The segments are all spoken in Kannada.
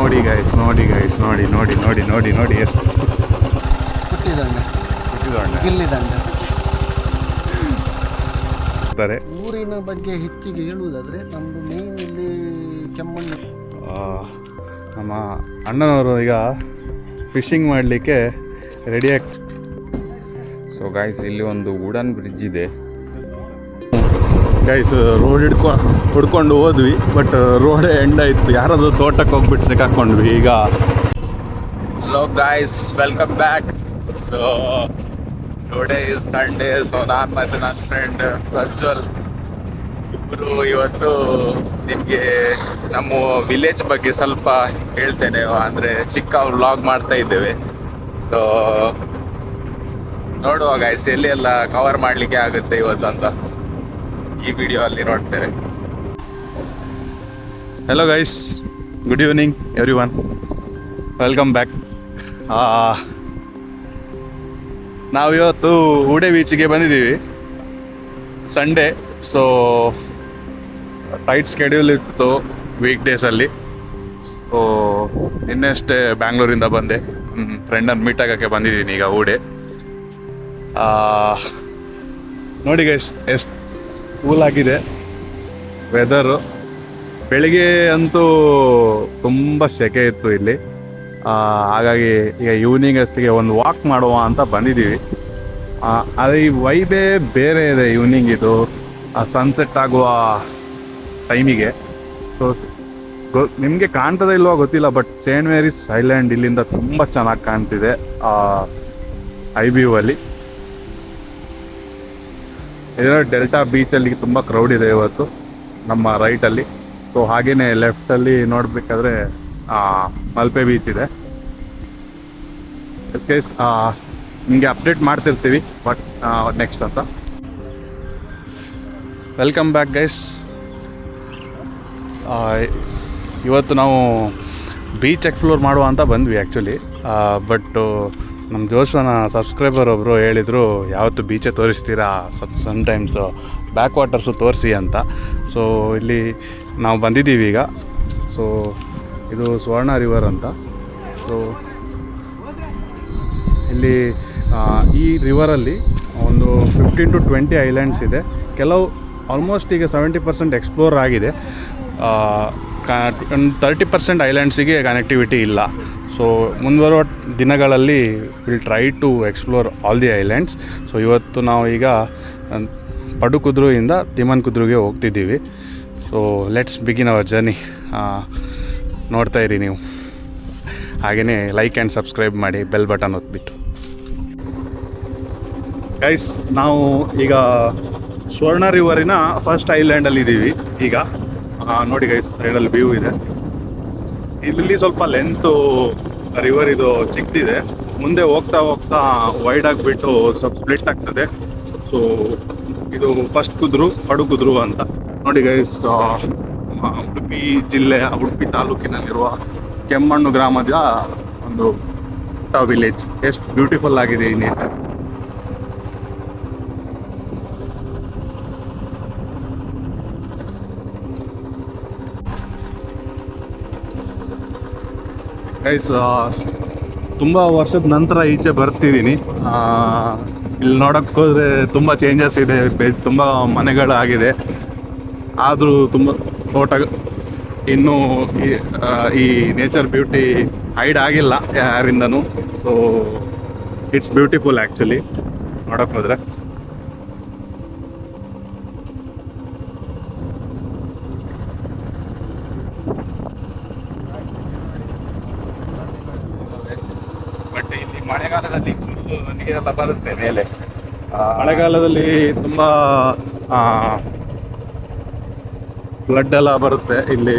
ನೋಡಿ ಗೈಸ್, ನೋಡಿ ಗೈಸ್, ನೋಡಿ ನೋಡಿ ನೋಡಿ ನೋಡಿ ನೋಡಿ ಎಷ್ಟು ಹುಟ್ಟಿದಂಡ ಹುಟ್ಟಿದೊಂಡ ಗಿಲ್ಲಿದಂಡ. ಇದ್ದಾರೆ. ಊರಿನ ಬಗ್ಗೆ ಹೆಚ್ಚಿಗೆ ಹೇಳುವುದಾದರೆ ನಮ್ಮದು ಮೇನ್ ಇಲ್ಲಿ ಕೆಮ್ಮಣ್ಣು. ನಮ್ಮ ಅಣ್ಣನವರು ಈಗ ಫಿಶಿಂಗ್ ಮಾಡಲಿಕ್ಕೆ ರೆಡಿಯಾಗಿ. ಸೊ ಗೈಸ್, ಇಲ್ಲಿ ಒಂದು ವುಡನ್ ಬ್ರಿಡ್ಜ್ ಇದೆ ಗೈಸ್. ರೋಡ್ ಹುಡ್ಕೊಂಡು ಹೋದ್ವಿ, ಬಟ್ ರೋಡೇ ಎಂಡ್ ಆಯಿತು. ಯಾರಾದರೂ ತೋಟಕ್ಕೆ ಹೋಗ್ಬಿಟ್ಟು ಸಿಕ್ಕಾಕೊಂಡ್ವಿ ಈಗ. Hello guys, welcome back. So today is Sunday. So ನಾನು ಮತ್ತು ನನ್ನ ಫ್ರೆಂಡ್ ಪ್ರಜ್ವಲ್ ಇಬ್ಬರು ಇವತ್ತು ನಿಮಗೆ ನಮ್ಮ ವಿಲೇಜ್ ಬಗ್ಗೆ ಸ್ವಲ್ಪ ಹೇಳ್ತೇನೆ. ಅಂದರೆ ಚಿಕ್ಕ ವ್ಲಾಗ್ ಮಾಡ್ತಾ ಇದ್ದೇವೆ. ಸೊ ನೋಡುವ ಗೈಸ್, ಎಲ್ಲಿ ಎಲ್ಲ ಕವರ್ ಮಾಡಲಿಕ್ಕೆ ಆಗುತ್ತೆ ಇವತ್ತು ಅಂತ ಈ ವಿಡಿಯೋ ಅಲ್ಲಿ ನೋಡ್ತೇವೆ. Hello guys, good evening every one, welcome back. ನಾವಿವತ್ತು ಉಡೆ ಬೀಚಿಗೆ ಬಂದಿದ್ದೀವಿ, ಸಂಡೇ. ಸೊ ಟೈಟ್ ಸ್ಕೆಡ್ಯೂಲ್ ಇತ್ತು ವೀಕ್ ಡೇಸಲ್ಲಿ. ಸೊ ನಿನ್ನೆಷ್ಟೇ ಬ್ಯಾಂಗ್ಳೂರಿಂದ ಬಂದೆ, ಫ್ರೆಂಡನ್ನು ಮೀಟ್ ಆಗೋಕ್ಕೆ ಬಂದಿದ್ದೀನಿ ಈಗ ಉಡೆ. ನೋಡಿ ಗೈಸ್, ಎಷ್ಟು ಕೂಲ್ ಆಗಿದೆ ವೆದರು. ಬೆಳಿಗ್ಗೆ ಅಂತೂ ತುಂಬ ಸೆಕೆ ಇತ್ತು ಇಲ್ಲಿ. ಹಾಗಾಗಿ ಈಗ ಈವ್ನಿಂಗ್ ಅಷ್ಟಿಗೆ ಒಂದು ವಾಕ್ ಮಾಡುವ ಅಂತ ಬಂದಿದ್ದೀವಿ. ಆದರೆ ಈ ವೈಬೇ ಬೇರೆ ಇದೆ ಈವ್ನಿಂಗ್. ಇದು ಸನ್ಸೆಟ್ ಆಗುವ ಟೈಮಿಗೆ. ಸೊ ನಿಮಗೆ ಕಾಣ್ತದೆ ಇಲ್ವೋ ಗೊತ್ತಿಲ್ಲ, ಬಟ್ ಸೇಂಟ್ ಮೇರಿಸ್ ಐಲ್ಯಾಂಡ್ ಇಲ್ಲಿಂದ ತುಂಬ ಚೆನ್ನಾಗಿ ಕಾಣ್ತಿದೆ IBU ಅಲ್ಲಿ. ಇದರ ಡೆಲ್ಟಾ ಬೀಚಲ್ಲಿ ತುಂಬ ಕ್ರೌಡ್ ಇದೆ ಇವತ್ತು ನಮ್ಮ ರೈಟಲ್ಲಿ. ಸೊ ಹಾಗೆಯೇ ಲೆಫ್ಟಲ್ಲಿ ನೋಡಬೇಕಾದ್ರೆ ಮಲ್ಪೆ ಬೀಚ್ ಇದೆ. ಗೈಸ್, ನಿಮಗೆ ಅಪ್ಡೇಟ್ ಮಾಡ್ತಿರ್ತೀವಿ ಬಟ್ ನೆಕ್ಸ್ಟ್ ಅಂತ. Welcome back guys. ಇವತ್ತು ನಾವು ಬೀಚ್ ಎಕ್ಸ್ಪ್ಲೋರ್ ಮಾಡುವ ಅಂತ ಬಂದ್ವಿ ಆ್ಯಕ್ಚುಲಿ. ಬಟ್ ನಮ್ಮ ಜೋಶ್ವನ ಸಬ್ಸ್ಕ್ರೈಬರ್ ಒಬ್ಬರು ಹೇಳಿದರು, ಯಾವತ್ತು ಬೀಚೇ ತೋರಿಸ್ತೀರಾ, ಸಮ್ಟೈಮ್ಸು ಬ್ಯಾಕ್ ವಾಟರ್ಸು ತೋರಿಸಿ ಅಂತ. ಸೊ ಇಲ್ಲಿ ನಾವು ಬಂದಿದ್ದೀವಿ ಈಗ. ಸೊ ಇದು ಸ್ವರ್ಣ ರಿವರ್ ಅಂತ. ಸೊ ಇಲ್ಲಿ ಈ ರಿವರಲ್ಲಿ ಒಂದು 15 to 20 ಐಲ್ಯಾಂಡ್ಸ್ ಇದೆ. ಕೆಲವು ಆಲ್ಮೋಸ್ಟ್ ಈಗ 70% ಎಕ್ಸ್ಪ್ಲೋರ್ ಆಗಿದೆ. 30% ಐಲ್ಯಾಂಡ್ಸಿಗೆ ಕನೆಕ್ಟಿವಿಟಿ ಇಲ್ಲ. ಸೊ ಮುಂದುವರುವ ದಿನಗಳಲ್ಲಿ will try to explore all the islands. So ಇವತ್ತು ನಾವು ಈಗ ಪಡುಕುದ್ರುಯಿಂದ ತಿಮ್ಮನ್ಕುದ್ರುಗೆ ಹೋಗ್ತಿದ್ದೀವಿ. So let's begin our journey. ನೋಡ್ತಾ ಇರಿ ನೀವು. ಹಾಗೆಯೇ ಲೈಕ್ ಆ್ಯಂಡ್ ಸಬ್ಸ್ಕ್ರೈಬ್ ಮಾಡಿ, ಬೆಲ್ ಬಟನ್ ಒತ್ಬಿಟ್ಟು. ಗೈಸ್, ನಾವು ಈಗ ಸ್ವರ್ಣ ರಿವರಿನ ಫಸ್ಟ್ ಐಲ್ಯಾಂಡಲ್ಲಿ ಇದ್ದೀವಿ ಈಗ. ನೋಡಿ ಗೈಸ್, ಸೈಡಲ್ಲಿ ವ್ಯೂ ಇದೆ. ಇಲ್ಲಿ ಸ್ವಲ್ಪ ಲೆಂತು ರಿವರ್ ಇದು ಚಿಕ್ಕದಿದೆ. ಮುಂದೆ ಹೋಗ್ತಾ ಹೋಗ್ತಾ ವೈಡ್ ಆಗಿಬಿಟ್ಟು ಸ್ವಲ್ಪ ಸ್ಪ್ಲಿಟ್ ಆಗ್ತದೆ. ಸೊ ಇದು ಫಸ್ಟ್ ಕುದ್ರು, ಪಡುಕುದ್ರು ಅಂತ. ನೋಡಿ ಗೈಸ್, ಉಡುಪಿ ಜಿಲ್ಲೆಯ ಉಡುಪಿ ತಾಲೂಕಿನಲ್ಲಿರುವ ಕೆಮ್ಮಣ್ಣು ಗ್ರಾಮದ ಒಂದು ವಿಲೇಜ್. ಎಷ್ಟು ಬ್ಯೂಟಿಫುಲ್ ಆಗಿದೆ ಈ ನೇಚರ್. ಗೈಸ್, ತುಂಬ ವರ್ಷದ ನಂತರ ಈಚೆ ಬರ್ತಿದ್ದೀನಿ. ಇಲ್ಲಿ ನೋಡೋಕ್ಕೆ ಹೋದರೆ ತುಂಬ ಚೇಂಜಸ್ ಇದೆ, ತುಂಬ ಮನೆಗಳಾಗಿದೆ. ಆದರೂ ತುಂಬ ತೋಟ ಇನ್ನೂ ಈ ನೇಚರ್ ಬ್ಯೂಟಿ ಹೈಡ್ ಆಗಿಲ್ಲ ಯಾರಿಂದನೂ. ಸೊ ಇಟ್ಸ್ ಬ್ಯೂಟಿಫುಲ್ ಆ್ಯಕ್ಚುಲಿ ನೋಡೋಕ್ಕೆ ಹೋದರೆ. ಬಟ್ ಇಲ್ಲಿ ಮಳೆಗಾಲದಲ್ಲಿ ನೀರೆಲ್ಲ ಬರುತ್ತೆ ಮೇಲೆ. ಮಳೆಗಾಲದಲ್ಲಿ ತುಂಬ ಫ್ಲಡ್ ಎಲ್ಲ ಬರುತ್ತೆ ಇಲ್ಲಿ.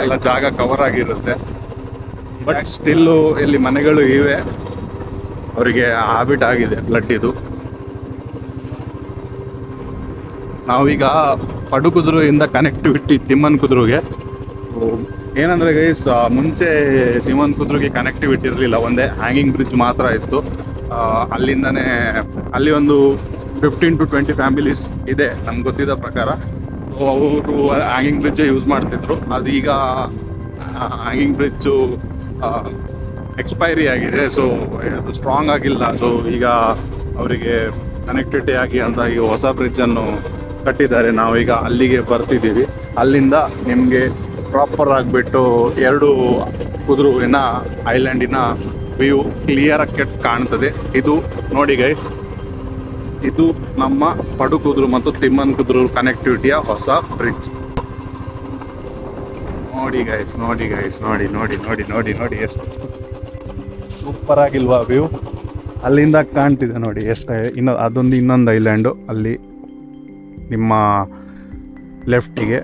ಎಲ್ಲ ಜಾಗ ಕವರ್ ಆಗಿರುತ್ತೆ. ಬಟ್ ಸ್ಟಿಲ್ಲು ಇಲ್ಲಿ ಮನೆಗಳು ಇವೆ, ಅವರಿಗೆ ಹ್ಯಾಬಿಟ್ ಆಗಿದೆ ಫ್ಲಡ್ ಇದು. ನಾವೀಗ ಪಡುಕುದ್ರುಯಿಂದ ಕನೆಕ್ಟಿವಿಟಿ ತಿಮ್ಮನ್ಕುದ್ರುಗೆ. ಏನಂದರೆ ಗೈಸ್, ಮುಂಚೆ ತಿಮ್ಮನ್ಕುದ್ರುಗೆ ಕನೆಕ್ಟಿವಿಟಿ ಇರಲಿಲ್ಲ, ಒಂದೇ ಹ್ಯಾಂಗಿಂಗ್ ಬ್ರಿಡ್ಜ್ ಮಾತ್ರ ಇತ್ತು. ಅಲ್ಲಿಂದನೇ ಅಲ್ಲಿ ಒಂದು 15 to 20 ಫ್ಯಾಮಿಲೀಸ್ ಇದೆ ನಮ್ಗೆ ಗೊತ್ತಿದ್ದ ಪ್ರಕಾರ. ಸೊ ಅವರು ಹ್ಯಾಂಗಿಂಗ್ ಬ್ರಿಡ್ಜ್ ಯೂಸ್ ಮಾಡ್ತಿದ್ರು. ಅದೀಗ ಹ್ಯಾಂಗಿಂಗ್ ಬ್ರಿಡ್ಜು ಎಕ್ಸ್ಪೈರಿ ಆಗಿದೆ, ಸೊ ಅದು ಸ್ಟ್ರಾಂಗ್ ಆಗಿಲ್ಲ. ಸೊ ಈಗ ಅವರಿಗೆ ಕನೆಕ್ಟಿವಿಟಿ ಆಗಿ ಅಂತ ಈಗ ಹೊಸ ಬ್ರಿಡ್ಜನ್ನು ಕಟ್ಟಿದ್ದಾರೆ. ನಾವೀಗ ಅಲ್ಲಿಗೆ ಬರ್ತಿದ್ದೀವಿ. ಅಲ್ಲಿಂದ ನಿಮಗೆ ಪ್ರಾಪರ್ ಆಗಿಬಿಟ್ಟು 2 ಕುದುರುವಿನ ಐಲ್ಯಾಂಡಿನ ವ್ಯೂ ಕ್ಲಿಯರಾಗಿ ಕಾಣ್ತದೆ. ಇದು ನೋಡಿ ಗೈಸ್, ಇದು ನಮ್ಮ ಪಡುಕುದ್ರು ಮತ್ತು ತಿಮ್ಮನ್ಕುದ್ರು ಕನೆಕ್ಟಿವಿಟಿಯ ಹೊಸ ಬ್ರಿಡ್ಜ್. ನೋಡಿ ಗೈಸ್, ನೋಡಿ ಗೈಸ್, ನೋಡಿ ನೋಡಿ ನೋಡಿ ನೋಡಿ ನೋಡಿ ಎಷ್ಟು ಸೂಪರ್ ಆಗಿಲ್ವಾ ವ್ಯೂ? ಅಲ್ಲಿಂದ ಕಾಣ್ತಿದೆ ನೋಡಿ ಎಷ್ಟು. ಇನ್ನೊಂದು ಐಲ್ಯಾಂಡು ಅಲ್ಲಿ ನಿಮ್ಮ ಲೆಫ್ಟಿಗೆ.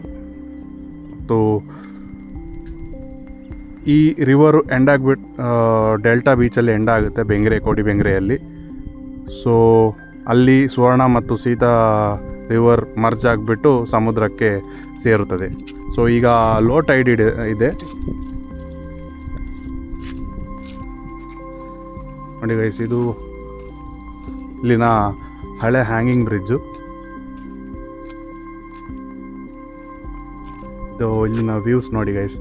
ಮತ್ತು ಈ ರಿವರು ಎಂಡ್ ಆಗಿಬಿಟ್ಟು ಡೆಲ್ಟಾ ಬೀಚಲ್ಲಿ ಎಂಡ್ ಆಗುತ್ತೆ, ಬೆಂಗ್ರೆ, ಕೋಡಿ ಬೆಂಗ್ರೆಯಲ್ಲಿ. ಸೊ ಅಲ್ಲಿ ಸುವರ್ಣ ಮತ್ತು ಸೀತಾ ರಿವರ್ ಮರ್ಜ್ ಆಗಿಬಿಟ್ಟು ಸಮುದ್ರಕ್ಕೆ ಸೇರುತ್ತದೆ. ಸೊ ಈಗ ಲೋ ಟೈಡ್ ಇದೆ ನೋಡಿ ಗೈಸ್. ಇದು ಇಲ್ಲಿನ ಹಳೆ ಹ್ಯಾಂಗಿಂಗ್ ಬ್ರಿಡ್ಜು. ಇದು ಇಲ್ಲಿನ ವ್ಯೂಸ್ ನೋಡಿ ಗೈಸ್.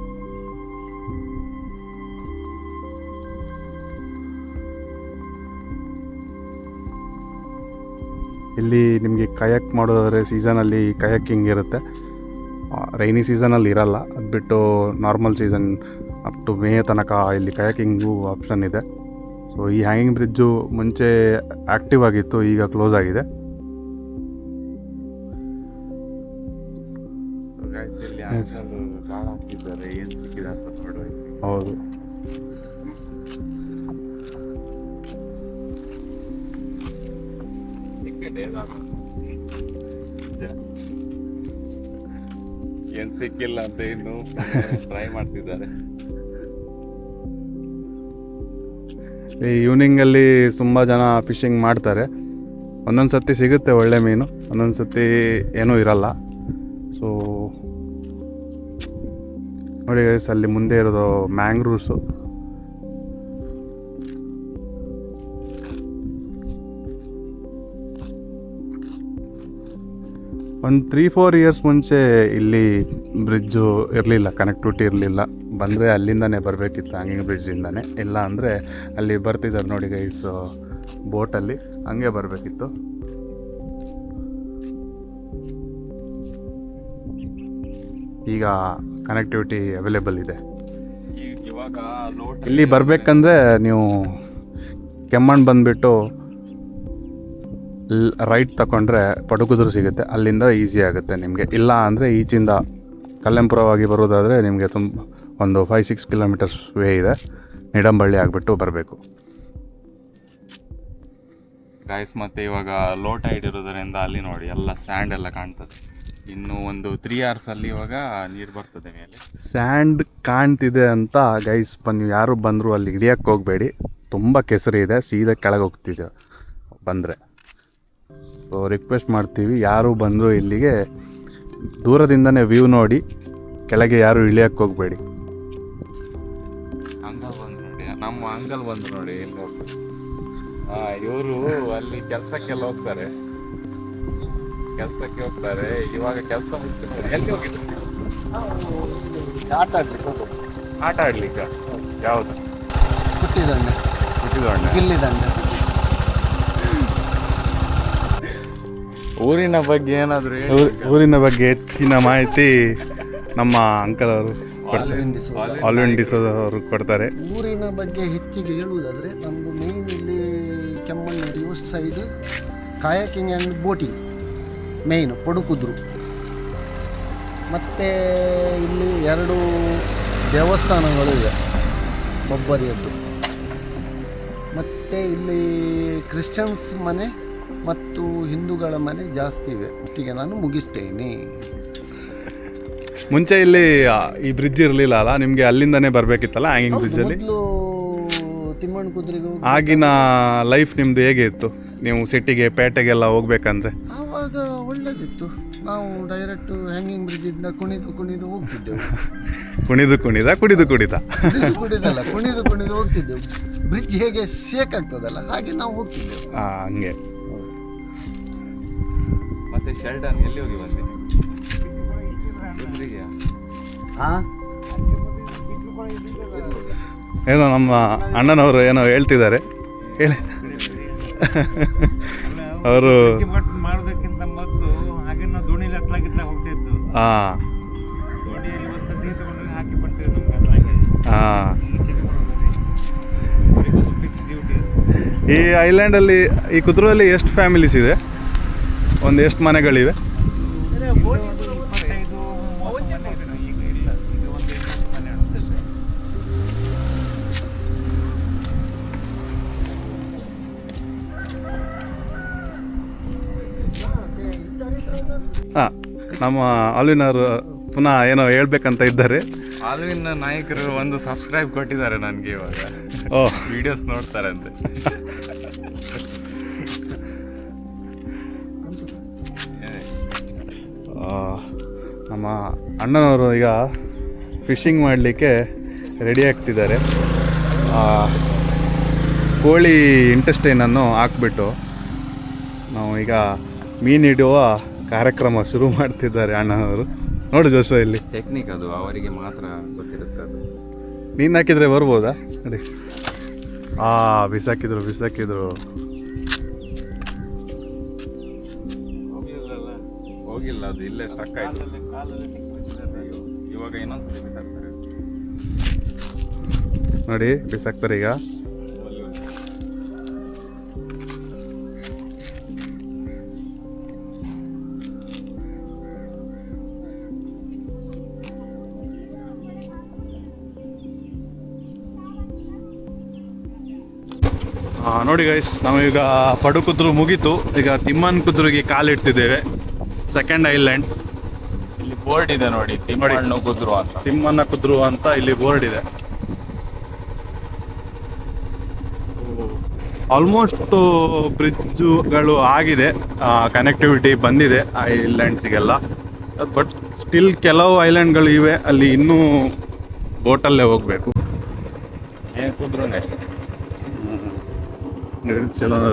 ಇಲ್ಲಿ ನಿಮಗೆ ಕಯಾಕ್ ಮಾಡೋದಾದರೆ ಸೀಸನಲ್ಲಿ ಕಯಾಕಿಂಗ್ ಇರುತ್ತೆ, ರೈನಿ ಸೀಸನಲ್ಲಿ ಇರಲ್ಲ. ಅದು ಬಿಟ್ಟು normal season up to May ತನಕ ಇಲ್ಲಿ ಕಯಾಕಿಂಗು ಆಪ್ಷನ್ ಇದೆ. ಸೊ ಈ ಹ್ಯಾಂಗಿಂಗ್ ಬ್ರಿಡ್ಜು ಮುಂಚೆ ಆ್ಯಕ್ಟಿವ್ ಆಗಿತ್ತು, ಈಗ ಕ್ಲೋಸ್ ಆಗಿದೆ. ಹೌದು, ಏನ್ ಸಿಕ್ಕಿಲ್ಲ ಅಂತ ಇನ್ನು ಟ್ರೈ ಮಾಡ್ತಿದ್ದಾರೆ. ಈವ್ನಿಂಗಲ್ಲಿ ತುಂಬ ಜನ ಫಿಶಿಂಗ್ ಮಾಡ್ತಾರೆ. ಒಂದೊಂದು ಸರ್ತಿ ಸಿಗುತ್ತೆ ಒಳ್ಳೆ ಮೀನು, ಒಂದೊಂದು ಸರ್ತಿ ಏನೂ ಇರಲ್ಲ. ಸೊ ನೋಡಿ ಗೈಸ್, ಅಲ್ಲಿ ಮುಂದೆ ಇರೋದು ಮ್ಯಾಂಗ್ರೂವ್ಸು. ಒಂದು 3-4 ಇಯರ್ಸ್ ಮುಂಚೆ ಇಲ್ಲಿ ಬ್ರಿಡ್ಜು ಇರಲಿಲ್ಲ, ಕನೆಕ್ಟಿವಿಟಿ ಇರಲಿಲ್ಲ. ಬಂದರೆ ಅಲ್ಲಿಂದನೇ ಬರಬೇಕಿತ್ತು, ಹ್ಯಾಂಗಿಂಗ್ ಬ್ರಿಡ್ಜಿಂದನೇ. ಇಲ್ಲ ಅಂದರೆ ಅಲ್ಲಿ ಬರ್ತಿದ್ದಾರೆ ನೋಡಿ ಗೈಸ್, ಬೋಟಲ್ಲಿ ಹಂಗೆ ಬರಬೇಕಿತ್ತು. ಈಗ ಕನೆಕ್ಟಿವಿಟಿ ಅವೈಲೇಬಲ್ ಇದೆ. ಇವಾಗ ಇಲ್ಲಿ ಬರಬೇಕಂದ್ರೆ ನೀವು ಕೆಮ್ಮಣ್ಣು ಬಂದುಬಿಟ್ಟು ರೈಟ್ ತಗೊಂಡ್ರೆ ಪಡುಕುದ್ರು ಸಿಗುತ್ತೆ, ಅಲ್ಲಿಂದ ಈಸಿ ಆಗುತ್ತೆ ನಿಮಗೆ. ಇಲ್ಲ ಅಂದರೆ ಈಚಿಂದ ಕಲ್ಲೆಂಪುರವಾಗಿ ಬರೋದಾದರೆ ನಿಮಗೆ ಒಂದು 5-6 ಕಿಲೋಮೀಟರ್ಸ್ ವೇ ಇದೆ. ನಿಡಂಬಳ್ಳಿ ಆಗಿಬಿಟ್ಟು ಬರಬೇಕು ಗೈಸ್. ಮತ್ತೆ ಇವಾಗ ಲೋ ಟೈಡ್ ಇರೋದರಿಂದ ಅಲ್ಲಿ ನೋಡಿ ಎಲ್ಲ ಸ್ಯಾಂಡ್ ಎಲ್ಲ ಕಾಣ್ತದೆ. ಇನ್ನು ಒಂದು 3 hours ಅಲ್ಲಿ ಇವಾಗ ನೀರು ಬರ್ತದೆ ಮೇಲೆ. ಸ್ಯಾಂಡ್ ಕಾಣ್ತಿದೆ ಅಂತ ಗೈಸ್, ನೀವು ಯಾರು ಬಂದರೂ ಅಲ್ಲಿ ಹಿಡಿಯೋಕ್ಕೆ ಹೋಗಬೇಡಿ, ತುಂಬ ಕೆಸರು ಇದೆ, ಸೀದಾ ಕೆಳಗೆ ಹೋಗ್ತಿದೆ ಬಂದರೆ. ಸೊ ರಿಕ್ವೆಸ್ಟ್ ಮಾಡ್ತೀವಿ, ಯಾರು ಬಂದರೂ ಇಲ್ಲಿಗೆ ದೂರದಿಂದನೇ ವ್ಯೂ ನೋಡಿ, ಕೆಳಗೆ ಯಾರು ಇಳಿಯೋಕ್ಕೆ ಹೋಗಬೇಡಿ. ಅಂಗಲ್ ಬಂದು ನೋಡಿ, ನಮ್ಮ ಅಂಗಲ್ ಬಂದು ನೋಡಿ ಎಲ್ಲಿ ಹೋಗ್ತಾರೆ. ಇವರು ಅಲ್ಲಿ ಕೆಲಸಕ್ಕೆಲ್ಲ ಹೋಗ್ತಾರೆ, ಇವಾಗ ಕೆಲಸ ಮುಗಿಸ್ತಾರೆ. ಎಲ್ಲಿ ಹೋಗಿದ್ರು? ಆಟ ಆಡ್ಲಿಕ್ಕೆ. ಯಾವುದು? ಹುಟ್ಟಿದಂಡೆ, ಹುಟ್ಟಿದೊಂಡೆ, ಗಿಲ್ಲಿದಂಡೆ. ಊರಿನ ಬಗ್ಗೆ ಏನಾದರೂ ಊರಿನ ಬಗ್ಗೆ ಹೆಚ್ಚಿನ ಮಾಹಿತಿ ನಮ್ಮ ಅಂಕಲ್ ಅವರು ಆಲ್ವಿನ್ ಡಿಸೋಜ ಅವರು ಕೊಡ್ತಾರೆ. ಊರಿನ ಬಗ್ಗೆ ಹೆಚ್ಚಿಗೆ ಹೇಳುವುದಾದರೆ ನಮ್ಮದು ಮೇನ್ ಇಲ್ಲಿ ಕೆಮ್ಮಣ್ಣು river side kayaking and boating ಮೇಯ್ನು ಪಡುಕುದ್ರು. ಮತ್ತು ಇಲ್ಲಿ 2 ದೇವಸ್ಥಾನಗಳು ಇವೆ, ಬೊಬ್ಬರಿಯದ್ದು. ಮತ್ತು ಇಲ್ಲಿ ಕ್ರಿಶ್ಚಿಯನ್ಸ್ ಮನೆ ಮತ್ತು ಹಿಂದೂಗಳ ಮನೆ ಜಾಸ್ತಿ ಇವೆ. ಇಷ್ಟಿಗೆ ನಾನು ಮುಗಿಸ್ತೇನೆ. ಮುಂಚೆ ಇಲ್ಲಿ ಈ ಬ್ರಿಡ್ಜ್ ಇರಲಿಲ್ಲ ಅಲ್ಲ, ನಿಮಗೆ ಅಲ್ಲಿಂದನೇ ಬರಬೇಕಿತ್ತಲ್ಲ ಹ್ಯಾಂಗಿಂಗ್ ಬ್ರಿಡ್ಜಲ್ಲಿ. ಮೊದಲು ತಿಮ್ಮಣ್ಣಕುದ್ರಿಗೆ ಆಗಿನ ಲೈಫ್ ನಿಮ್ಮದು ಹೇಗೆ ಇತ್ತು? ನೀವು ಸಿಟಿಗೆ ಪೇಟೆಗೆಲ್ಲ ಹೋಗ್ಬೇಕಂದ್ರೆ ಆವಾಗ ಒಳ್ಳೆದಿತ್ತು. ನಾವು ಡೈರೆಕ್ಟ್ ಹ್ಯಾಂಗಿಂಗ್ ಬ್ರಿಡ್ಜಿಂದ ಕುಣಿದು ಹೋಗ್ತಿದ್ದೆವು. ಕುಡಿದಲ್ಲ, ಕುಣಿದು ಹೋಗ್ತಿದ್ದೆವು. ಬ್ರಿಡ್ಜ್ ಹೇಗೆ ಶೇಕ್ ಆಗ್ತದಲ್ಲ ಹಾಗೆ ನಾವು ಹೋಗ್ತಿದ್ದೆವು. ಹಂಗೆ. ಮತ್ತೆ ಶೆಲ್ಟನ್ ಎಲ್ಲಿ ಹೋಗಿ ಬಂದೆ? ಹಾಂ ಏನೋ ನಮ್ಮ ಅಣ್ಣನವರು ಏನೋ ಹೇಳ್ತಿದ್ದಾರೆ ಹೇಳಿ. ಅವರು ಮಾಡೋದಕ್ಕಿಂತ ಮೊದಲು ಹಾಗೆ ನಾವು ದೋಣಿಲಿ ಹತ್ಲಾಗಿತ್ಲಾಗ ಹೋಗ್ತಿದ್ದು. ಹಾಂ ದೋಣಿಯಲ್ಲಿ ಒಂದು ನೀರು ತಗೊಂಡ್ರೆ ಹಾಕಿ ಬರ್ತೀವಿ ನಮ್ಗೆ ಹತ್ಲಾಗೆ. ಹಾಂ ಚೆಕ್ ಮಾಡೋದು ಅವರಿಗೊಂದು ಫಿಕ್ಸ್ ಡ್ಯೂಟಿ. ಈ ಐಲ್ಯಾಂಡಲ್ಲಿ ಈ ಕುದ್ರಲ್ಲಿ ಎಷ್ಟು ಫ್ಯಾಮಿಲೀಸ್ ಇದೆ? ಒಂದು ಎಷ್ಟು ಮನೆಗಳಿವೆ? 25-30 ಮನೆ ಇದೆ. ಈಗ ಇಲ್ಲ, ಈಗ ಒಂದು 8 ಮನೆ ಅಷ್ಟೇ. ಹಾಂ ನಮ್ಮ ಅಲ್ಲಿನವರು ಪುನಃ ಏನೋ ಹೇಳ್ಬೇಕಂತ ಇದ್ದಾರೆ. ಆಲ್ವಿನ ನಾಯಕರು ಒಂದು ಸಬ್ಸ್ಕ್ರೈಬ್ ಕೊಟ್ಟಿದ್ದಾರೆ ನನಗೆ ಇವಾಗ. ಓ ವಿಡಿಯೋಸ್ ನೋಡ್ತಾರಂತೆ. ನಮ್ಮ ಅಣ್ಣನವರು ಈಗ ಫಿಶಿಂಗ್ ಮಾಡಲಿಕ್ಕೆ ರೆಡಿ ಆಗ್ತಿದ್ದಾರೆ. ಕೋಳಿ ಇಂಟೆಸ್ಟೈನನ್ನು ಹಾಕ್ಬಿಟ್ಟು ನಾವು ಈಗ ಮೀನು ಹಿಡಿಯುವ ಕಾರ್ಯಕ್ರಮ ಶುರು ಮಾಡ್ತಿದ್ದಾರೆ ಅಣ್ಣನವರು. ನೋಡು ಜೋಶು ಇಲ್ಲಿ ಟೆಕ್ನಿಕ್ ಅದು ಅವರಿಗೆ ಮಾತ್ರ ಗೊತ್ತಿರುತ್ತೆ ಅದು. ನೀನು ಹಾಕಿದರೆ ಬರ್ಬೋದಾ? ನೋಡಿ ಬಿಸಾಕಿದ್ರು ಹೋಗಿಲ್ಲ, ಅದು ಇಲ್ಲೇ ಸ್ಟಕ್ ಆಯ್ತು. ಕಾಲಲ್ಲಿ ಸಿಕ್ಕಿಬಿಟ್ಟಿದ್ದಾರೆ. ಇವಾಗ ಇನ್ನೊಂದ್ಸತಿ ಬಿಸಾಕ್ತಾರೆ. ನೋಡಿ ಬಿಸಾಕ್ತಾರೆ ಈಗ. ನೋಡಿ ಗೈಸ್, ನಾವೀಗ ಪಡುಕುದ್ರು ಮುಗೀತು. ಈಗ ತಿಮ್ಮನ್ ಕುದ್ರಿಗೆ ಕಾಲಿಟ್ಟಿದ್ದೇವೆ. Second island. ಇಲ್ಲಿ ಬೋರ್ಡ್ ಇದೆ ನೋಡಿ, ತಿಮ್ಮಣ್ಣ ಕುದ್ರು ಅಂತ. ತಿಮ್ಮನ ಕುದ್ರು ಅಂತ ಇಲ್ಲಿ ಬೋರ್ಡ್ ಇದೆ. ಆಲ್ಮೋಸ್ಟ್ ಬ್ರಿಡ್ಜುಗಳು ಆಗಿದೆ, ಕನೆಕ್ಟಿವಿಟಿ ಬಂದಿದೆ ಐಲ್ಯಾಂಡ್ಸಿಗೆಲ್ಲ. ಬಟ್ ಸ್ಟಿಲ್ ಕೆಲವು ಐಲ್ಯಾಂಡ್ಗಳು ಇವೆ, ಅಲ್ಲಿ ಇನ್ನೂ ಬೋಟಲ್ಲೇ ಹೋಗಬೇಕು. ಏನು ಕುದ್ರೂನೇ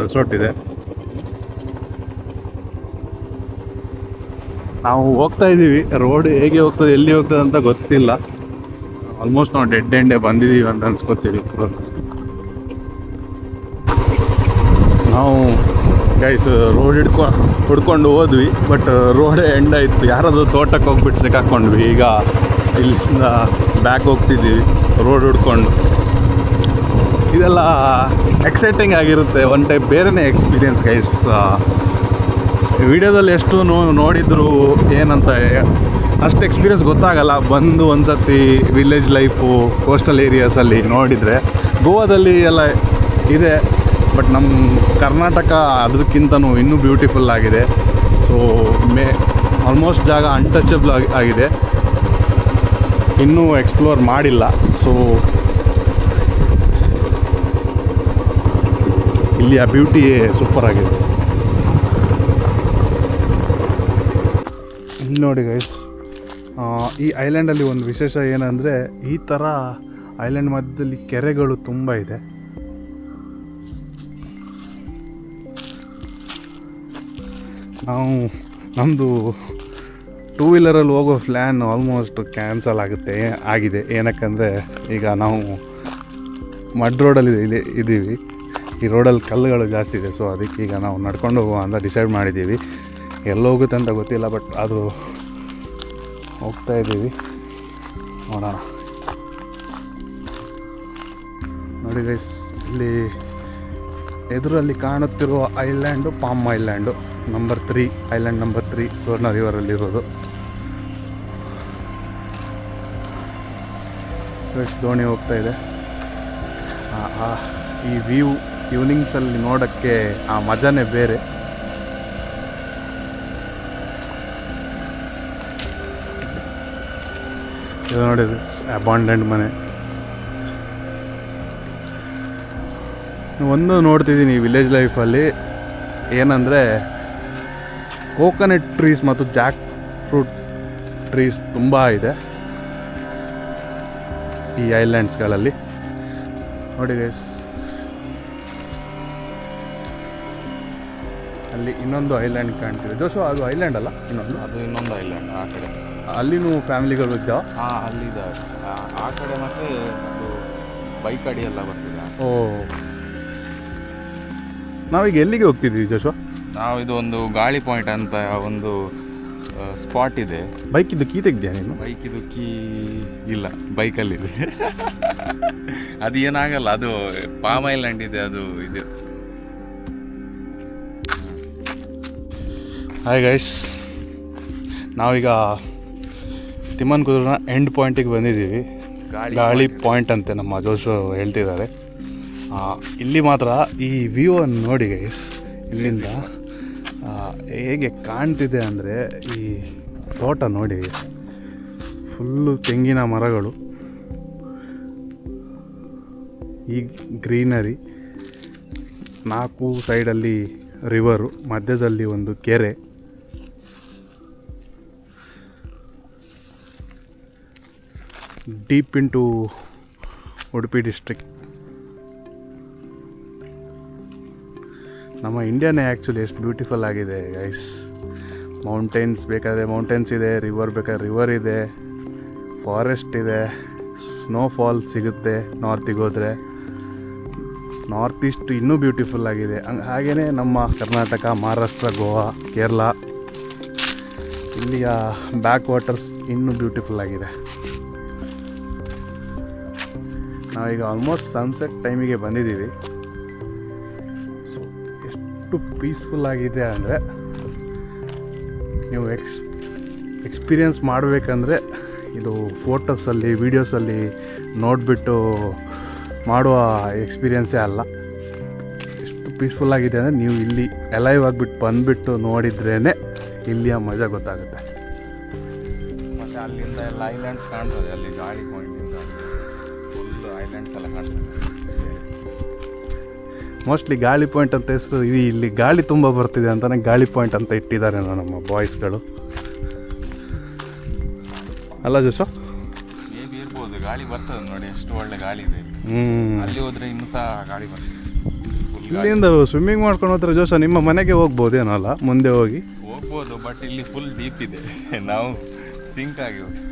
ರೆಸಾರ್ಟ್ ಇದೆ. ನಾವು ಹೋಗ್ತಾ ಇದ್ದೀವಿ, ರೋಡ್ ಹೇಗೆ ಹೋಗ್ತದೆ ಎಲ್ಲಿ ಹೋಗ್ತದೆ ಅಂತ ಗೊತ್ತಿಲ್ಲ. ಆಲ್ಮೋಸ್ಟ್ ನಾವು ಡೆಡ್ ಎಂಡೇ ಬಂದಿದ್ದೀವಿ ಅಂತ ಅನ್ಸ್ಕೊತೀವಿ. ನಾವು ಗೈಸ್ ರೋಡ್ ಹುಡ್ಕೊಂಡು ಹೋದ್ವಿ, ಬಟ್ ರೋಡೇ ಎಂಡ್ ಆಯಿತು. ಯಾರಾದರೂ ತೋಟಕ್ಕೆ ಹೋಗ್ಬಿಟ್ಟು ಸಿಕ್ಕಾಕೊಂಡ್ವಿ. ಈಗ ಇಲ್ಲಿಂದ ಬ್ಯಾಕ್ ಹೋಗ್ತಿದ್ದೀವಿ ರೋಡ್ ಹುಡ್ಕೊಂಡು. ಇದೆಲ್ಲ ಎಕ್ಸೈಟಿಂಗ್ ಆಗಿರುತ್ತೆ, ಒನ್ ಟೈಪ್ ಬೇರೆಯೇ ಎಕ್ಸ್ಪೀರಿಯನ್ಸ್ ಗೈಸ್. ವಿಡಿಯೋದಲ್ಲಿ ಎಷ್ಟು ನೋಡಿದ್ರು ಏನಂತ ಅಷ್ಟು ಎಕ್ಸ್ಪೀರಿಯನ್ಸ್ ಗೊತ್ತಾಗಲ್ಲ. ಬಂದು ಒಂದು ಸತಿ ವಿಲೇಜ್ ಲೈಫು ಕೋಸ್ಟಲ್ ಏರಿಯಾಸಲ್ಲಿ ನೋಡಿದರೆ. ಗೋವಾದಲ್ಲಿ ಎಲ್ಲ ಇದೆ, ಬಟ್ ನಮ್ಮ ಕರ್ನಾಟಕ ಅದಕ್ಕಿಂತನೂ ಇನ್ನೂ ಬ್ಯೂಟಿಫುಲ್ ಆಗಿದೆ. ಸೊ ಆಲ್ಮೋಸ್ಟ್ ಜಾಗ ಅನ್ಟಚಬಲ್ ಆಗಿದೆ, ಇನ್ನೂ ಎಕ್ಸ್ಪ್ಲೋರ್ ಮಾಡಿಲ್ಲ. ಸೊ ಇಲ್ಲಿ ಆ ಬ್ಯೂಟಿ ಸೂಪರ್ ಆಗಿದೆ. ಇಲ್ಲಿ ನೋಡಿ ಗೈಸ್, ಈ ಐಲ್ಯಾಂಡಲ್ಲಿ ಒಂದು ವಿಶೇಷ ಏನಂದರೆ ಈ ಥರ ಐಲ್ಯಾಂಡ್ ಮಧ್ಯದಲ್ಲಿ ಕೆರೆಗಳು ತುಂಬ ಇದೆ. ನಾವು ನಮ್ಮದು 2 ವೀಲರಲ್ಲಿ ಹೋಗೋ ಪ್ಲ್ಯಾನ್ ಆಲ್ಮೋಸ್ಟ್ ಕ್ಯಾನ್ಸಲ್ ಆಗಿದೆ. ಏನಕ್ಕಂದರೆ ಈಗ ನಾವು ಮಡ್ ರೋಡಲ್ಲಿ ಇದ್ದೀವಿ. ಈ ರೋಡಲ್ಲಿ ಕಲ್ಲುಗಳು ಜಾಸ್ತಿ ಇದೆ. ಸೊ ಅದಕ್ಕೆ ಈಗ ನಾವು ನಡ್ಕೊಂಡು ಹೋಗುವ ಅಂತ ಡಿಸೈಡ್ ಮಾಡಿದ್ದೀವಿ. ಎಲ್ಲೋಗುತ್ತೆ ಅಂತ ಗೊತ್ತಿಲ್ಲ, ಬಟ್ ಅದು ಹೋಗ್ತಾ ಇದ್ದೀವಿ, ನೋಡೋಣ. ನೋಡಿ ಗೈಸ್, ಇಲ್ಲಿ ಎದುರಲ್ಲಿ ಕಾಣುತ್ತಿರುವ island palm island number 3, island number 3 ಸ್ವರ್ಣ ರಿವರಲ್ಲಿರೋದು. ದೋಣಿ ಹೋಗ್ತಾ ಇದೆ. ಈ ವ್ಯೂ ಈವ್ನಿಂಗ್ಸಲ್ಲಿ ನೋಡೋಕ್ಕೆ ಆ ಮಜಾನೇ ಬೇರೆ. ಇದು ನೋಡಿ, ಅಬಾಂಡೆಂಟ್ ಮನೆ. ಒಂದು ನೋಡ್ತಿದ್ದೀನಿ ವಿಲೇಜ್ ಲೈಫಲ್ಲಿ ಏನಂದರೆ ಕೋಕೋನಟ್ ಟ್ರೀಸ್ ಮತ್ತು ಜಾಕ್ ಫ್ರೂಟ್ ಟ್ರೀಸ್ ತುಂಬ ಇದೆ ಈ ಐಲ್ಯಾಂಡ್ಸ್ಗಳಲ್ಲಿ. ನೋಡಿ ಗೈಸ್, ಅಲ್ಲಿ ಇನ್ನೊಂದು ಐಲ್ಯಾಂಡ್ ಕಾಣ್ತಿದೆ. ಜೋಶು ಅದು ಐಲ್ಯಾಂಡ್ ಅಲ್ಲ, ಅದು ಇನ್ನೊಂದು ಐಲ್ಯಾಂಡ್ ಆ ಕಡೆ. ಅಲ್ಲಿನೂ ಫ್ಯಾಮಿಲಿಗಳು ಇದ್ದಾವ? ಹಾಂ ಅಲ್ಲಿದ್ದಾವೆ. ಆ ಕಡೆ ಮತ್ತು ಅದು ಬೈಕ್ ಅಡಿ ಎಲ್ಲ ಬರ್ತಿದೆ. ಓ, ನಾವೀಗ ಎಲ್ಲಿಗೆ ಹೋಗ್ತಿದ್ದೀವಿ ಜೋಶುವ? ನಾವು ಇದು ಒಂದು ಗಾಳಿ ಪಾಯಿಂಟ್ ಅಂತ ಒಂದು ಸ್ಪಾಟ್ ಇದೆ. ಬೈಕಿದ್ದು ಕೀ ತೆಗ್ದ್ಯಾ ನೀನು? ಬೈಕಿದು ಕೀ ಇಲ್ಲ, ಬೈಕಲ್ಲಿದೆ. ಅದು ಏನಾಗಲ್ಲ, ಅದು ಪಾಮ್ ಐಲ್ಯಾಂಡ್ ಇದೆ, ಅದು ಇದೆ. ಹಾಯ್ ಗೈಸ್, ನಾವೀಗ ತಿಮ್ಮನ್ಕುದುರ್ನ ಎಂಡ್ ಪಾಯಿಂಟಿಗೆ ಬಂದಿದ್ದೀವಿ. ಗಾಳಿ ಪಾಯಿಂಟ್ ಅಂತೆ ನಮ್ಮ ಜೋಶು ಹೇಳ್ತಿದ್ದಾರೆ. ಇಲ್ಲಿ ಮಾತ್ರ ಈ ವ್ಯೂ ಅನ್ನು ನೋಡಿ ಗೈಸ್, ಇಲ್ಲಿಂದ ಹೇಗೆ ಕಾಣ್ತಿದೆ ಅಂದರೆ ಈ ತೋಟ ನೋಡಿ, ಫುಲ್ಲು ತೆಂಗಿನ ಮರಗಳು, ಈ ಗ್ರೀನರಿ, 4 ಸೈಡಲ್ಲಿ ರಿವರು, ಮಧ್ಯದಲ್ಲಿ ಒಂದು ಕೆರೆ. Deep into Udupi district. ನಮ್ಮ ಇಂಡಿಯಾನೇ ಆ್ಯಕ್ಚುಲಿ ಎಷ್ಟು ಬ್ಯೂಟಿಫುಲ್ ಆಗಿದೆ ಗೈಸ್. ಮೌಂಟೇನ್ಸ್ ಬೇಕಾದರೆ ಮೌಂಟೇನ್ಸ್ ಇದೆ, ರಿವರ್ ಬೇಕಾದ್ರೆ ರಿವರ್ ಇದೆ, ಫಾರೆಸ್ಟ್ ಇದೆ, ಸ್ನೋಫಾಲ್ ಸಿಗುತ್ತೆ ನಾರ್ತಿಗೆ ಹೋದರೆ. ನಾರ್ತ್ ಈಸ್ಟ್ ಇನ್ನೂ ಬ್ಯೂಟಿಫುಲ್ ಆಗಿದೆ. ಹಾಗೆಯೇ ನಮ್ಮ ಕರ್ನಾಟಕ, ಮಹಾರಾಷ್ಟ್ರ, ಗೋವಾ, ಕೇರಳ, ಇಲ್ಲಿಯ ಬ್ಯಾಕ್ ವಾಟರ್ಸ್ ಇನ್ನೂ ಬ್ಯೂಟಿಫುಲ್ ಆಗಿದೆ. ನಾವೀಗ ಆಲ್ಮೋಸ್ಟ್ ಸನ್ಸೆಟ್ ಟೈಮಿಗೆ ಬಂದಿದ್ದೀವಿ. ಸೊ ಎಷ್ಟು ಪೀಸ್ಫುಲ್ ಆಗಿದೆ ಅಂದರೆ, ನೀವು ಎಕ್ಸ್ಪೀರಿಯನ್ಸ್ ಮಾಡಬೇಕಂದ್ರೆ ಇದು ಫೋಟೋಸಲ್ಲಿ, ವೀಡಿಯೋಸಲ್ಲಿ ನೋಡಿಬಿಟ್ಟು ಮಾಡುವ ಎಕ್ಸ್ಪೀರಿಯನ್ಸೇ ಅಲ್ಲ. ಎಷ್ಟು ಪೀಸ್ಫುಲ್ ಆಗಿದೆ ಅಂದರೆ ನೀವು ಇಲ್ಲಿ ಅಲೈವ್ ಆಗಿಬಿಟ್ಟು ಬಂದುಬಿಟ್ಟು ನೋಡಿದ್ರೇ ಇಲ್ಲಿಯ ಮಜಾ ಗೊತ್ತಾಗುತ್ತೆ. ಮತ್ತು ಅಲ್ಲಿಂದ ಎಲ್ಲ ಐಲ್ಯಾಂಡ್ಸ್ ಕಾಣ್ತದೆ, ಅಲ್ಲಿ ಗಾಳಿ ಪಾಯಿಂಟಿಂದ ಫುಲ್ ಐಲ್ಯಾಂಡ್ಸ್ ಎಲ್ಲ ಕಾಣ್ತದೆ. ಮೋಸ್ಟ್ಲಿ ಗಾಳಿ ಪಾಯಿಂಟ್ ಅಂತ ಹೆಸರು ಇಲ್ಲಿ ಗಾಳಿ ತುಂಬ ಬರ್ತಿದೆ ಅಂತಲೇ ಗಾಳಿ ಪಾಯಿಂಟ್ ಅಂತ ಇಟ್ಟಿದ್ದಾರೆ ನಮ್ಮ ಬಾಯ್ಸ್ಗಳು, ಅಲ್ಲ ಜೋಶು? ಮೇ ಬಿ ಇರ್ಬೋದು, ಗಾಳಿ ಬರ್ತದೆ ನೋಡಿ, ಎಷ್ಟು ಒಳ್ಳೆ ಗಾಳಿ ಇದೆ. ಅಲ್ಲಿ ಹೋದರೆ ಇನ್ನೂ ಸಹ ಗಾಳಿ ಬರ್ತದೆ. ಇಲ್ಲಿಂದ ಸ್ವಿಮ್ಮಿಂಗ್ ಮಾಡ್ಕೊಂಡು ಹೋದ್ರೆ ಜೋಶ ನಿಮ್ಮ ಮನೆಗೆ ಹೋಗ್ಬೋದೇನೋ ಅಲ್ಲ, ಮುಂದೆ ಹೋಗ್ಬೋದು, ಬಟ್ ಇಲ್ಲಿ ಫುಲ್ ಡೀಪ್ ಇದೆ, ನಾವು ಸಿಂಕ್ ಆಗಿ ಹೋಗಿ.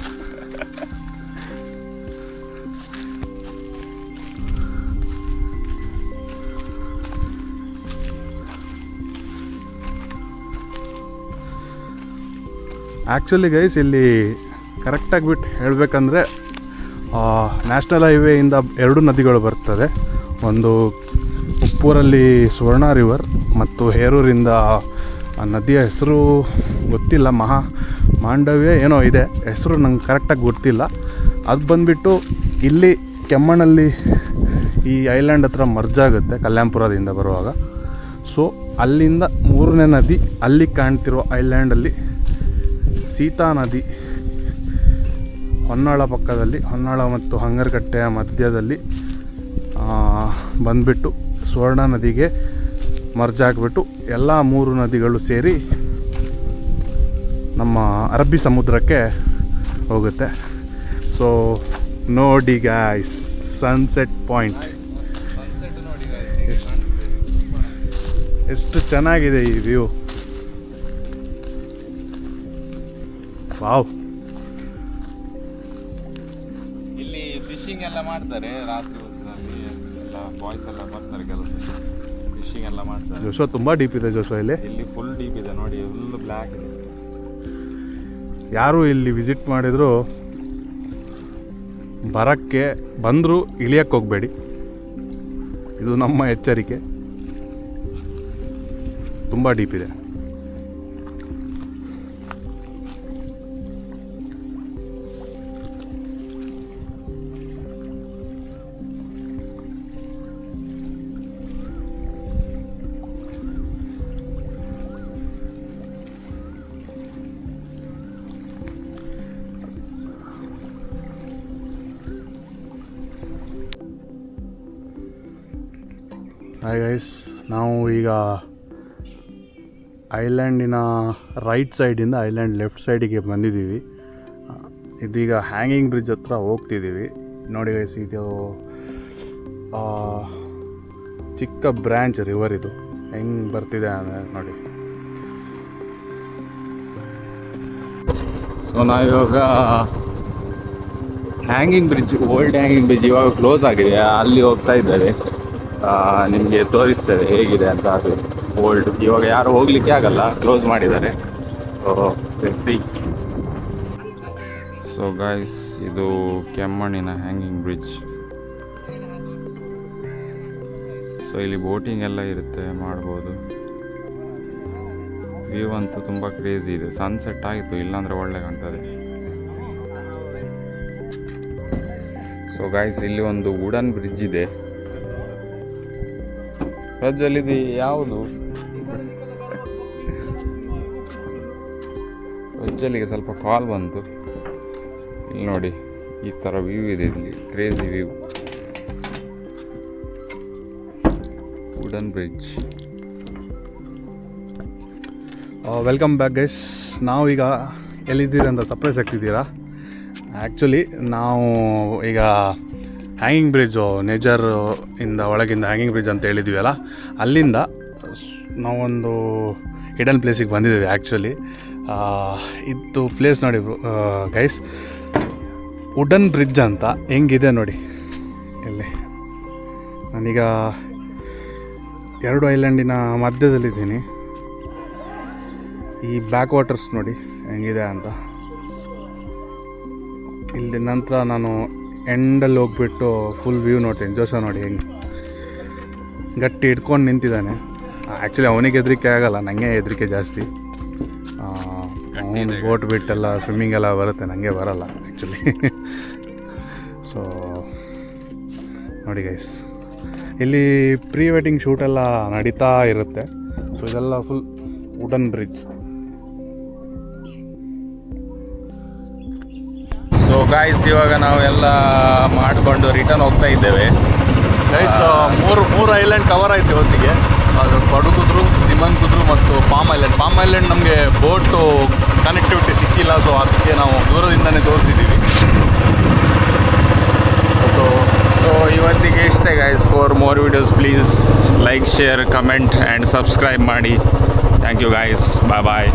ಆ್ಯಕ್ಚುಲಿ ಗೈಸ್ ಇಲ್ಲಿ ಕರೆಕ್ಟಾಗಿ ಬಿಟ್ಟು ಹೇಳಬೇಕಂದ್ರೆ ನ್ಯಾಷನಲ್ ಹೈವೇಯಿಂದ 2 ನದಿಗಳು ಬರ್ತದೆ. ಒಂದು ಉಪ್ಪೂರಲ್ಲಿ ಸುವರ್ಣ ರಿವರ್, ಮತ್ತು ಹೇರೂರಿಂದ ಆ ನದಿಯ ಹೆಸರು ಗೊತ್ತಿಲ್ಲ, ಮಾಂಡವ್ಯ ಏನೋ ಇದೆ ಹೆಸರು, ನಂಗೆ ಕರೆಕ್ಟಾಗಿ ಗೊತ್ತಿಲ್ಲ. ಅದು ಬಂದುಬಿಟ್ಟು ಇಲ್ಲಿ ಕೆಮ್ಮಣ್ಣಲ್ಲಿ ಈ ಐಲ್ಯಾಂಡ್ ಹತ್ರ ಮರ್ಜ್ ಆಗುತ್ತೆ ಕಲ್ಯಾಣಪುರದಿಂದ ಬರುವಾಗ. ಸೊ ಅಲ್ಲಿಂದ 3ನೇ ನದಿ ಅಲ್ಲಿ ಕಾಣ್ತಿರೋ ಐಲ್ಯಾಂಡಲ್ಲಿ ಸೀತಾ ನದಿ, ಹೊನ್ನಾಳ ಪಕ್ಕದಲ್ಲಿ, ಹೊನ್ನಾಳ ಮತ್ತು ಹಂಗರಕಟ್ಟೆಯ ಮಧ್ಯದಲ್ಲಿ ಬಂದುಬಿಟ್ಟು ಸುವರ್ಣ ನದಿಗೆ ಮರ್ಜ್ ಆಗಿಬಿಟ್ಟು ಎಲ್ಲ 3 ನದಿಗಳು ಸೇರಿ ನಮ್ಮ ಅರಬ್ಬಿ ಸಮುದ್ರಕ್ಕೆ ಹೋಗುತ್ತೆ. ಸೊ ನೋಡಿ ಗಾಯ್ಸ್, ಸನ್ಸೆಟ್ ಪಾಯಿಂಟ್ ಎಷ್ಟು ಚೆನ್ನಾಗಿದೆ ಈ ವ್ಯೂ. ವಾವ್. ಇಲ್ಲಿ ಫಿಶಿಂಗ್ ಎಲ್ಲ ಮಾಡ್ತಾರೆ ರಾತ್ರಿ ಹೊತ್ತಿನಲ್ಲಿ, ಎಲ್ಲ ಬಾಯ್ಸ್ ಎಲ್ಲ ಬರ್ತಾರೆ, ಕೆಲಸ ಫಿಶಿಂಗ್ ಎಲ್ಲ ಮಾಡ್ತಾರೆ. ಜೋಶೋ ತುಂಬ ಡೀಪ್ ಇದೆ ಜೋಶೋ ಇಲ್ಲಿ ಫುಲ್ ಡೀಪ್ ಇದೆ ನೋಡಿ, ಫುಲ್ ಬ್ಲ್ಯಾಕ್ ಇದೆ. ಯಾರು ಇಲ್ಲಿ ವಿಸಿಟ್ ಮಾಡಿದ್ರು ಬಂದರೂ ಇಳಿಯಕ್ಕೆ ಹೋಗಬೇಡಿ, ಇದು ನಮ್ಮ ಎಚ್ಚರಿಕೆ. ತುಂಬ ಡೀಪ್ ಇದೆ. ಹಾಯ್ ಗೈಸ್, ನಾವು ಈಗ ಐಲ್ಯಾಂಡಿನ ರೈಟ್ ಸೈಡಿಂದ ಐಲ್ಯಾಂಡ್ ಲೆಫ್ಟ್ ಸೈಡಿಗೆ ಬಂದಿದ್ದೀವಿ. ಇದೀಗ ಹ್ಯಾಂಗಿಂಗ್ ಬ್ರಿಡ್ಜ್ ಹತ್ರ ಹೋಗ್ತಿದ್ದೀವಿ. ನೋಡಿ ಗೈಸ್, ಇದು ಚಿಕ್ಕ ಬ್ರ್ಯಾಂಚ್ ರಿವರ್, ಇದು ಹೆಂಗೆ ಬರ್ತಿದೆ ಅಂದರೆ ನೋಡಿ. ಸೊ ಸೊ ನಾವಿವಾಗ hanging bridge, old hanging bridge ಇವಾಗ ಕ್ಲೋಸ್ ಆಗಿದೆ, ಅಲ್ಲಿ ಹೋಗ್ತಾ ಇದ್ದೇವೆ. ನಿಮಗೆ ತೋರಿಸ್ತೇವೆ ಹೇಗಿದೆ ಅಂತ. ಅದು ಓಲ್ಡ್, ಇವಾಗ ಯಾರು ಹೋಗ್ಲಿಕ್ಕೆ ಆಗಲ್ಲ, ಕ್ಲೋಸ್ ಮಾಡಿದ್ದಾರೆ. ಸೊ ಗಾಯ್ಸ್, ಇದು ಕೆಮ್ಮಣ್ಣಿನ ಹ್ಯಾಂಗಿಂಗ್ ಬ್ರಿಡ್ಜ್. ಸೊ ಇಲ್ಲಿ ಬೋಟಿಂಗ್ ಎಲ್ಲ ಇರುತ್ತೆ, ಮಾಡ್ಬೋದು. ವ್ಯೂ ಅಂತೂ ತುಂಬ ಕ್ರೇಜಿ ಇದೆ. ಸನ್ಸೆಟ್ ಆಯಿತು, ಇಲ್ಲಾಂದರೆ ಒಳ್ಳೆ ಕಾಣ್ತದೆ. ಸೊ ಗಾಯ್ಸ್, ಇಲ್ಲಿ ಒಂದು ವುಡನ್ ಬ್ರಿಡ್ಜ್ ಇದೆ. ಪ್ರಜ್ವಲಿದು ಯಾವುದು? ಪ್ರಜ್ವಲಿಗೆ ಸ್ವಲ್ಪ ಕಾಲ್ ಬಂತು. ಇಲ್ಲಿ ನೋಡಿ, ಈ ಥರ ವ್ಯೂ ಇದೆ ಇಲ್ಲಿ, crazy view. Wooden bridge. Welcome back guys. ನಾವೀಗ ಎಲ್ಲಿದ್ದೀರಿ ಅಂತ ಸರ್ಪ್ರೈಸ್ ಆಗ್ತಿದ್ದೀರಾ? ಆ್ಯಕ್ಚುಲಿ ನಾವು ಈಗ ಹ್ಯಾಂಗಿಂಗ್ ಬ್ರಿಡ್ಜು, ನೇಚರ್ ಇಂದ ಒಳಗಿಂದ ಹ್ಯಾಂಗಿಂಗ್ ಬ್ರಿಡ್ಜ್ ಅಂತ ಹೇಳಿದ್ವಿ, ಅಲ್ಲಿಂದ ನಾವೊಂದು ಹಿಡನ್ ಪ್ಲೇಸಿಗೆ ಬಂದಿದ್ದೀವಿ. ಆ್ಯಕ್ಚುಲಿ ಇದು ಪ್ಲೇಸ್ ನೋಡಿ ಗೈಸ್, ವುಡನ್ ಬ್ರಿಡ್ಜ್ ಅಂತ ಹೆಂಗಿದೆ ನೋಡಿ. ಇಲ್ಲಿ ನಾನೀಗ 2 ಐಲ್ಯಾಂಡಿನ ಮಧ್ಯದಲ್ಲಿದ್ದೀನಿ. ಈ ಬ್ಯಾಕ್ ವಾಟರ್ಸ್ ನೋಡಿ ಹೆಂಗಿದೆ ಅಂತ. ಇಲ್ಲಿ ನಂತರ ನಾನು ಎಂಡಲ್ಲಿ ಹೋಗ್ಬಿಟ್ಟು ಫುಲ್ ವ್ಯೂ ನೋಡ್ತೀನಿ. ಜೋಶ ನೋಡಿ ಹೆಂಗೆ ಗಟ್ಟಿ ಹಿಡ್ಕೊಂಡು ನಿಂತಿದ್ದಾನೆ. ಆ್ಯಕ್ಚುಲಿ ಅವನಿಗೆ ಹೆದರಿಕೆ ಆಗಲ್ಲ, ನನಗೆ ಹೆದರಿಕೆ ಜಾಸ್ತಿ. ಬೋಟ್ ಬಿಟ್ಟೆಲ್ಲ ಸ್ವಿಮ್ಮಿಂಗ್ ಎಲ್ಲ ಬರುತ್ತೆ, ನನಗೆ ಬರಲ್ಲ ಆ್ಯಕ್ಚುಲಿ. ಸೊ ನೋಡಿ ಗೈಸ್, ಇಲ್ಲಿ ಪ್ರೀ ವೆಡ್ಡಿಂಗ್ ಶೂಟೆಲ್ಲ ನಡೀತಾ ಇರುತ್ತೆ. ಸೊ ಇದೆಲ್ಲ full wooden bridge. So guys, ಇವಾಗ ನಾವೆಲ್ಲ ಮಾಡಿಕೊಂಡು ರಿಟರ್ನ್ ಹೋಗ್ತಾ ಇದ್ದೇವೆ. ಗೈಸ್, ಮೂರು ಐಲ್ಯಾಂಡ್ ಕವರ್ ಆಯ್ತು ಇವತ್ತಿಗೆ. ಅದು ಪಡುಕುದ್ರು, ತಿಮ್ಮಂಕುದ್ರು ಮತ್ತು ಪಾಮ್ ಐಲ್ಯಾಂಡ್ ನಮಗೆ ಬೋಟು ಕನೆಕ್ಟಿವಿಟಿ ಸಿಕ್ಕಿಲ್ಲ. ಸೊ ಅದಕ್ಕೆ ನಾವು ದೂರದಿಂದನೇ ತೋರಿಸಿದ್ದೀವಿ. ಸೊ ಇವತ್ತಿಗೆ ಇಷ್ಟೇ guys. For more videos please like, share, comment and subscribe ಮಾಡಿ. Thank you guys. Bye bye.